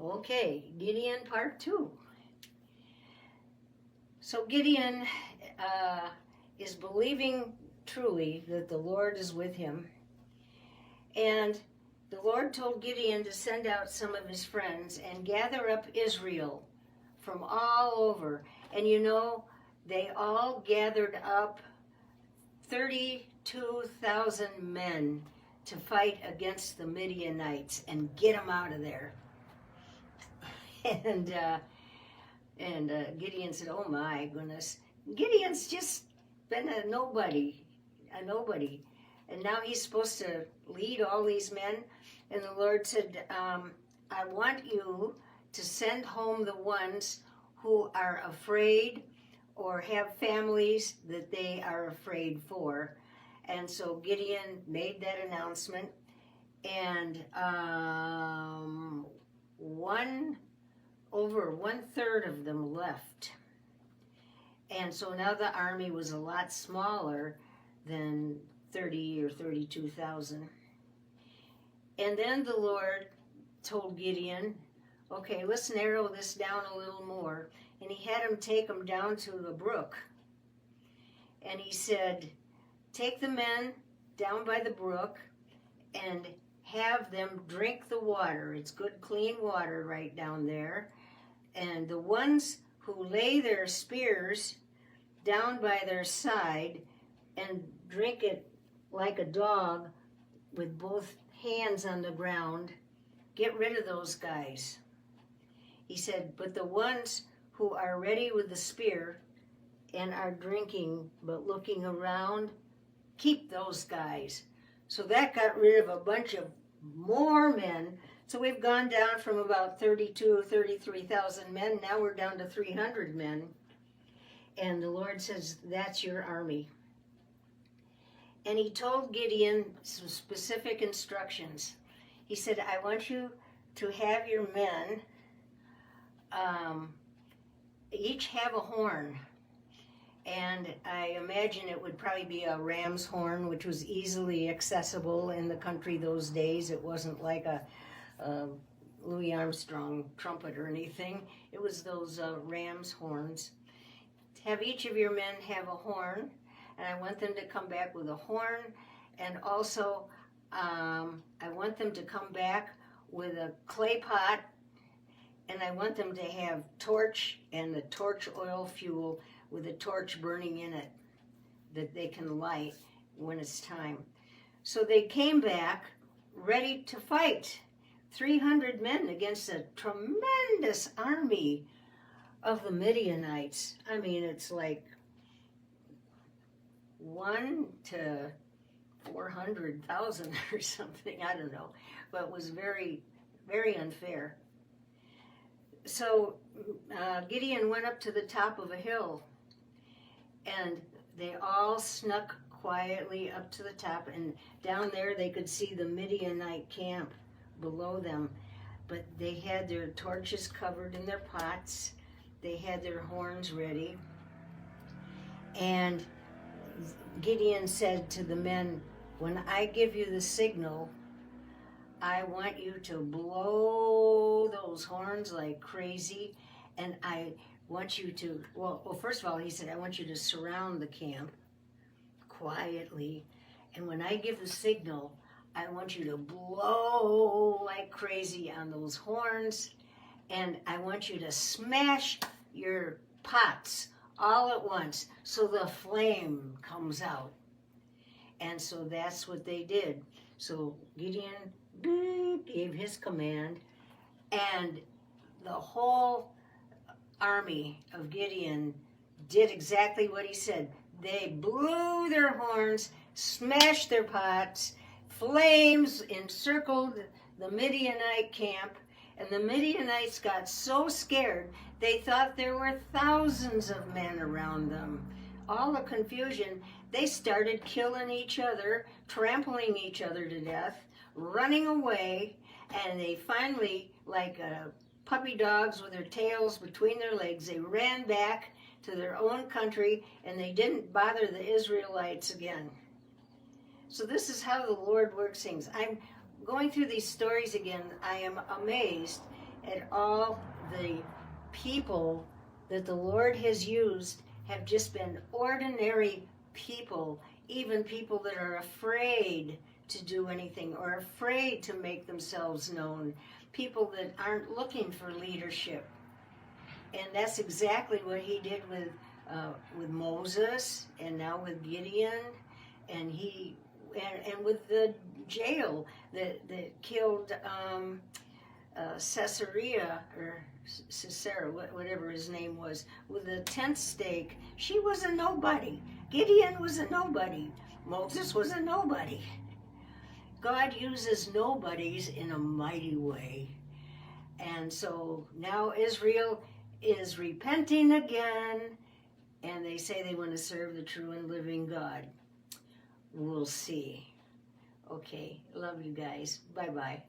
Okay, Gideon part 2. So Gideon is believing truly that the Lord is with him. And the Lord told Gideon to send out some of his friends and gather up Israel from all over. And you know, they all gathered up 32,000 men to fight against the Midianites and get them out of there. And Gideon said, "Oh my goodness, Gideon's just been a nobody, and now he's supposed to lead all these men." And the Lord said, "I want you to send home the ones who are afraid or have families that they are afraid for." And so Gideon made that announcement, and over 1/3 of them left. And so now the army was a lot smaller than 30 or 32,000. And then the Lord told Gideon, "Okay, let's narrow this down a little more." And he had him take them down to the brook. And he said, "Take the men down by the brook and have them drink the water. It's good, clean water right down there. And the ones who lay their spears down by their side and drink it like a dog with both hands on the ground, get rid of those guys." He said, "But the ones who are ready with the spear and are drinking but looking around, keep those guys." So that got rid of a bunch of more men. So we've gone down from about 33,000 men. Now we're down to 300 men. And the Lord says, "That's your army." And he told Gideon some specific instructions. He said, "I want you to have your men each have a horn." And I imagine it would probably be a ram's horn, which was easily accessible in the country those days. It wasn't like a Louis Armstrong trumpet or anything. It was those ram's horns. Have each of your men have a horn, and I want them to come back with a horn, and also I want them to come back with a clay pot, and I want them to have torch and the torch oil fuel with a torch burning in it that they can light when it's time. So they came back ready to fight. 300 men against a tremendous army of the Midianites. I mean, it's like 1 to 400,000 or something. I don't know. But it was very, very unfair. So Gideon went up to the top of a hill, and they all snuck quietly up to the top, and down there they could see the Midianite camp below them. But they had their torches covered in their pots. They had their horns ready. And Gideon said to the men, "When I give you the signal, I want you to blow those horns like crazy, and I want you to," well, first of all, he said, "I want you to surround the camp quietly, and when I give the signal, I want you to blow like crazy on those horns, and I want you to smash your pots all at once so the flame comes out." And so that's what they did. So Gideon gave his command, and the whole army of Gideon did exactly what he said. They blew their horns, smashed their pots, flames encircled the Midianite camp, and the Midianites got so scared they thought there were thousands of men around them. All the confusion, they started killing each other, trampling each other to death, running away, and they finally, like puppy dogs with their tails between their legs, they ran back to their own country, and they didn't bother the Israelites again. So this is how the Lord works things. I'm going through these stories again. I am amazed at all the people that the Lord has used have just been ordinary people, even people that are afraid to do anything or afraid to make themselves known, people that aren't looking for leadership. And that's exactly what he did with Moses, and now with Gideon, and with the jail that killed Caesarea, or Sisera, whatever his name was, with a tent stake. She was a nobody. Gideon was a nobody. Moses was a nobody. God uses nobodies in a mighty way. And so now Israel is repenting again, and they say they want to serve the true and living God. We'll see. Okay, love you guys. Bye-bye.